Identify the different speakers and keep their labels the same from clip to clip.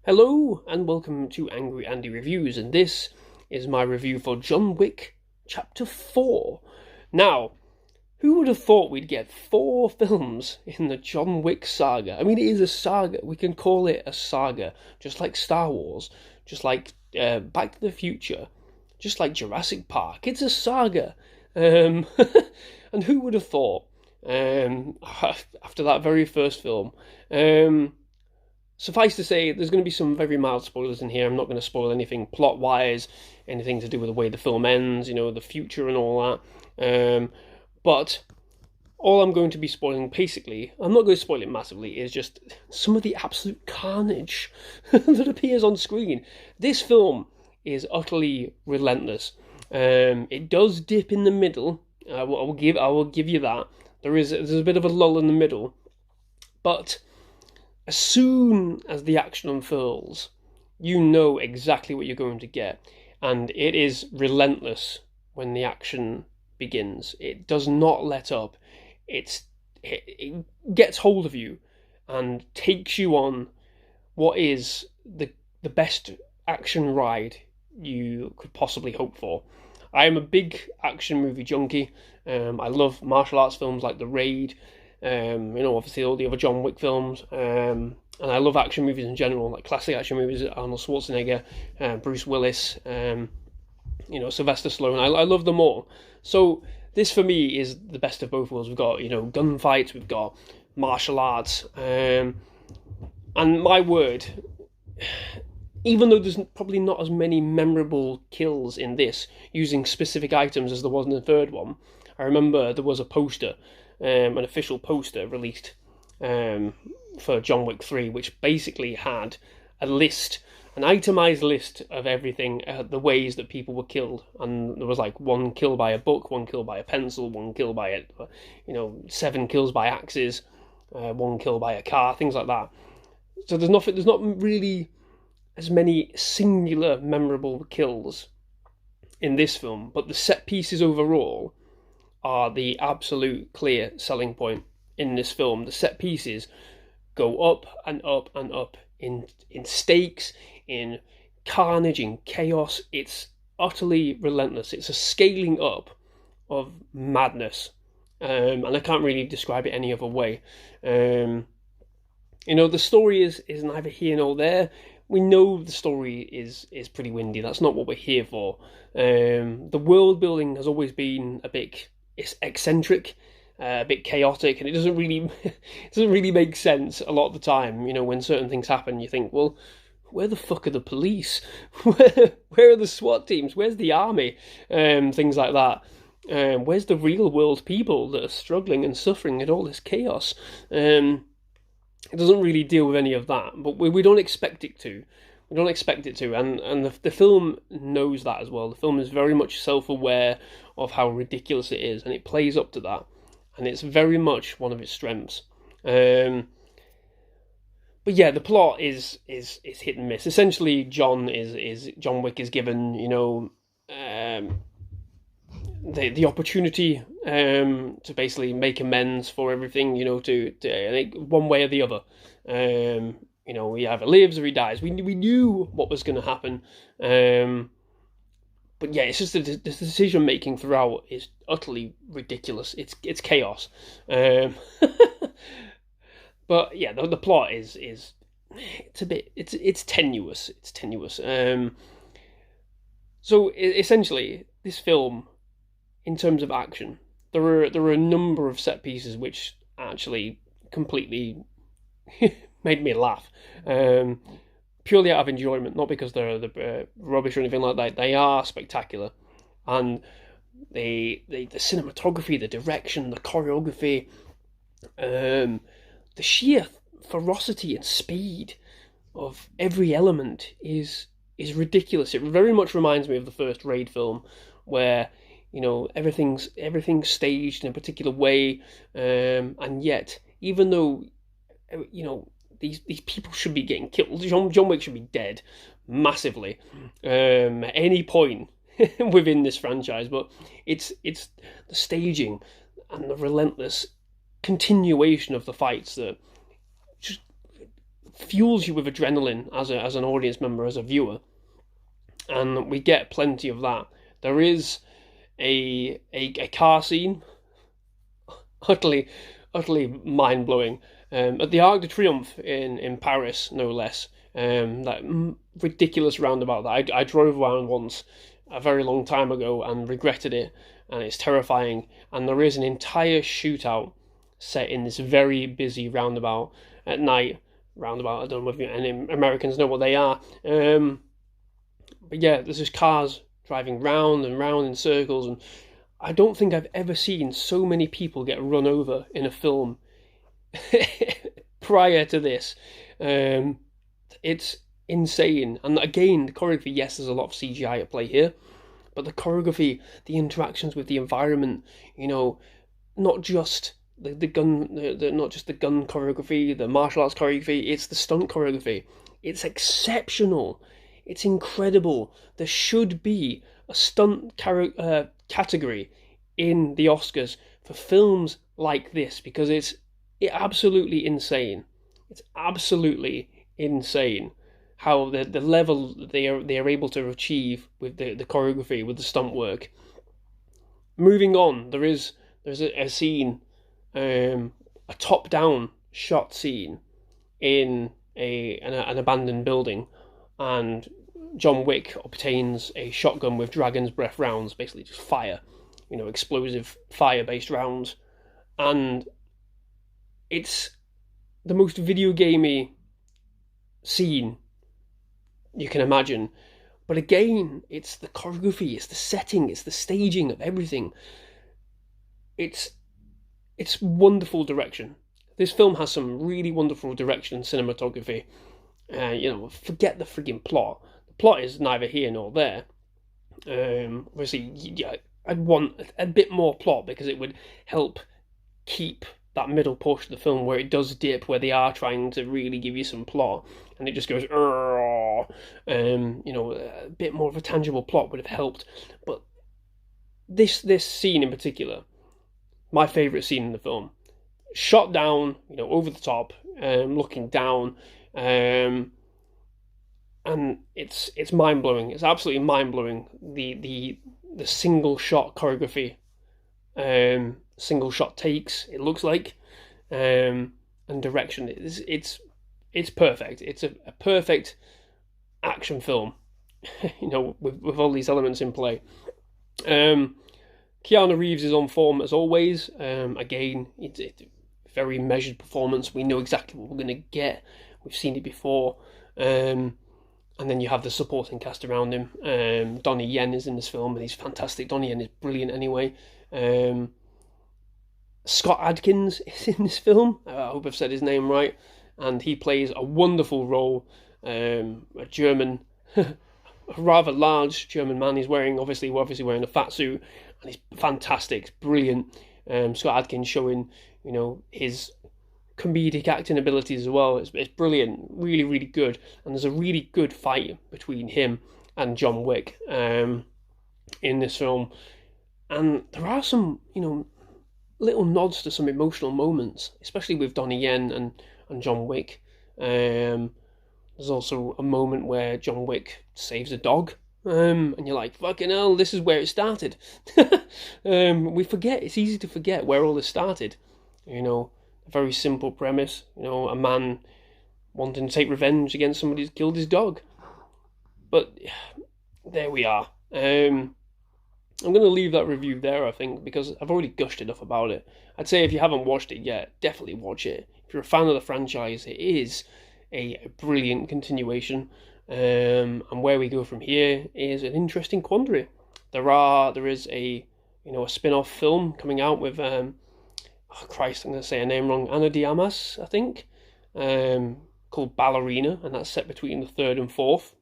Speaker 1: Hello and welcome to Angry Andy Reviews, and this is my review for John Wick Chapter 4. Now, who would have thought we'd get 4 films in the John Wick saga? I mean, it is a saga. We can call it a saga, just like Star Wars, just like Back to the Future, just like Jurassic Park. It's a saga. Um, and who would have thought, after that very first film, suffice to say, there's going to be some very mild spoilers in here. I'm not going to spoil anything plot-wise, anything to do with the way the film ends, the future and all that. But all I'm going to be spoiling, basically, I'm not going to spoil it massively, is just some of the absolute carnage that appears on screen. This film is utterly relentless. It does dip in the middle. I will give you that. There's a bit of a lull in the middle, but as soon as the action unfurls, you know exactly what you're going to get, and it is relentless when the action begins. It does not let up. It gets hold of you and takes you on what is the best action ride you could possibly hope for. I am a big action movie junkie. I love martial arts films like The Raid, obviously all the other John Wick films, and I love action movies in general, like classic action movies, Arnold Schwarzenegger, Bruce Willis, Sylvester Stallone. I love them all. So this for me is the best of both worlds. We've got gunfights, we've got martial arts, and my word, even though there's probably not as many memorable kills in this using specific items as there was in the third one, I remember there was a poster, an official poster released for John Wick 3, which basically had a list, an itemized list of everything, the ways that people were killed. And there was like 1 kill by a book, 1 kill by a pencil, 1 kill by 7 kills by axes, 1 kill by a car, things like that. So there's not really as many singular memorable kills in this film, but the set pieces overall are the absolute clear selling point in this film. The set pieces go up and up and up in stakes, in carnage, in chaos. It's utterly relentless. It's a scaling up of madness, and I can't really describe it any other way. The story is neither here nor there. We know the story is pretty windy. That's not what we're here for. The world building has always been a bit eccentric, a bit chaotic, and it doesn't really make sense a lot of the time. When certain things happen, you think, well, where the fuck are the police? Where are the SWAT teams? Where's the army? Things like that. Where's the real world people that are struggling and suffering at all this chaos? It doesn't really deal with any of that, but we don't expect it to. We don't expect it to, and the film knows that as well. The film is very much self-aware of how ridiculous it is, and it plays up to that, and it's very much one of its strengths. But yeah, the plot is hit and miss. Essentially, John Wick is given the opportunity to basically make amends for everything, to one way or the other. He either lives or he dies. We knew what was going to happen, but yeah, it's just the decision making throughout is utterly ridiculous. It's chaos. But yeah, the plot is it's a bit it's tenuous. It's tenuous. So essentially, this film, in terms of action, there are a number of set pieces which actually completely made me laugh, purely out of enjoyment, not because they're rubbish or anything like that. They are spectacular, and the cinematography, the direction, the choreography, the sheer ferocity and speed of every element is ridiculous. It very much reminds me of the first Raid film, where everything's staged in a particular way, and yet, even though these people should be getting killed, John Wick should be dead massively at any point within this franchise, but it's the staging and the relentless continuation of the fights that just fuels you with adrenaline as an audience member, as a viewer, and we get plenty of that. There is a car scene, utterly mind blowing, at the Arc de Triomphe in Paris, no less. That ridiculous roundabout that I drove around once a very long time ago and regretted it, and it's terrifying. And there is an entire shootout set in this very busy roundabout at night. Roundabout, I don't know if any Americans know what they are. But yeah, there's just cars driving round and round in circles, and I don't think I've ever seen so many people get run over in a film prior to this. It's insane. And again, the choreography, yes, there's a lot of CGI at play here, but the choreography, the interactions with the environment, not just the gun, not just the gun choreography, the martial arts choreography, it's the stunt choreography. It's exceptional. It's incredible. There should be a stunt category in the Oscars for films like this, because it's absolutely insane. It's absolutely insane how the level they are able to achieve with the choreography, with the stunt work. Moving on, there's a scene, a top-down shot scene in an abandoned building, and John Wick obtains a shotgun with dragon's breath rounds, basically just fire, explosive fire-based rounds, and it's the most video gamey scene you can imagine. But again, it's the choreography, it's the setting, it's the staging of everything. It's wonderful direction. This film has some really wonderful direction and cinematography. Forget the frigging plot. The plot is neither here nor there. Obviously, yeah, I'd want a bit more plot, because it would help keep that middle portion of the film where it does dip, where they are trying to really give you some plot, and it just goes, a bit more of a tangible plot would have helped. But this scene in particular, my favourite scene in the film, shot down, over the top, looking down, and it's mind blowing. It's absolutely mind blowing. The single shot choreography, single shot takes, it looks like, and direction. It's perfect. It's a perfect action film, with all these elements in play. KeanuReeves is on form as always. Again, it's a very measured performance. We know exactly what we're going to get. We've seen it before. And then you have the supporting cast around him. Donnie Yen is in this film, and he's fantastic. Donnie Yen is brilliant anyway. Scott Adkins is in this film. I hope I've said his name right. And he plays a wonderful role. A German, a rather large German man. He's obviously wearing a fat suit, and he's fantastic. It's brilliant. Scott Adkins showing, his comedic acting abilities as well. It's brilliant, really, really good. And there's a really good fight between him and John Wick in this film. And there are some, little nods to some emotional moments, especially with Donnie Yen and John Wick. There's also a moment where John Wick saves a dog, and you're like, fucking hell, this is where it started. We forget, it's easy to forget where all this started. A very simple premise, a man wanting to take revenge against somebody who's killed his dog. But there we are. I'm going to leave that review there, I think, because I've already gushed enough about it. I'd say if you haven't watched it yet, definitely watch it. If you're a fan of the franchise, it is a brilliant continuation. And where we go from here is an interesting quandary. There is a spin-off film coming out with I'm going to say her name wrong, Ana de Armas, I think, called Ballerina, and that's set between the third and fourth.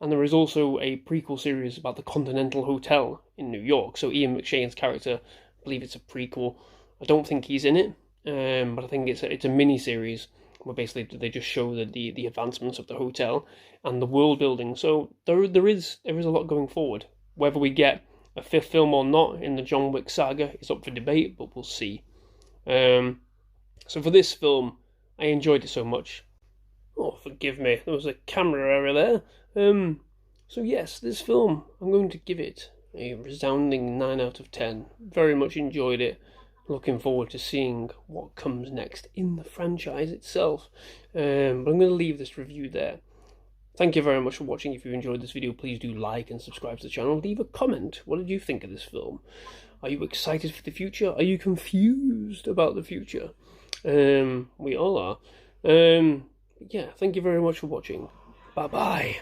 Speaker 1: And there is also a prequel series about the Continental Hotel in New York. So Ian McShane's character, I believe it's a prequel. I don't think he's in it, but I think it's a mini-series where basically they just show the advancements of the hotel and the world building. So there is a lot going forward. Whether we get a fifth film or not in the John Wick saga is up for debate, but we'll see. So for this film, I enjoyed it so much. Oh, forgive me, there was a camera error there. So yes, this film, I'm going to give it a resounding 9 out of 10. Very much enjoyed it. Looking forward to seeing what comes next in the franchise itself. But I'm going to leave this review there. Thank you very much for watching. If you enjoyed this video, please do like and subscribe to the channel. Leave a comment. What did you think of this film? Are you excited for the future? Are you confused about the future? We all are. Yeah, thank you very much for watching. Bye-bye.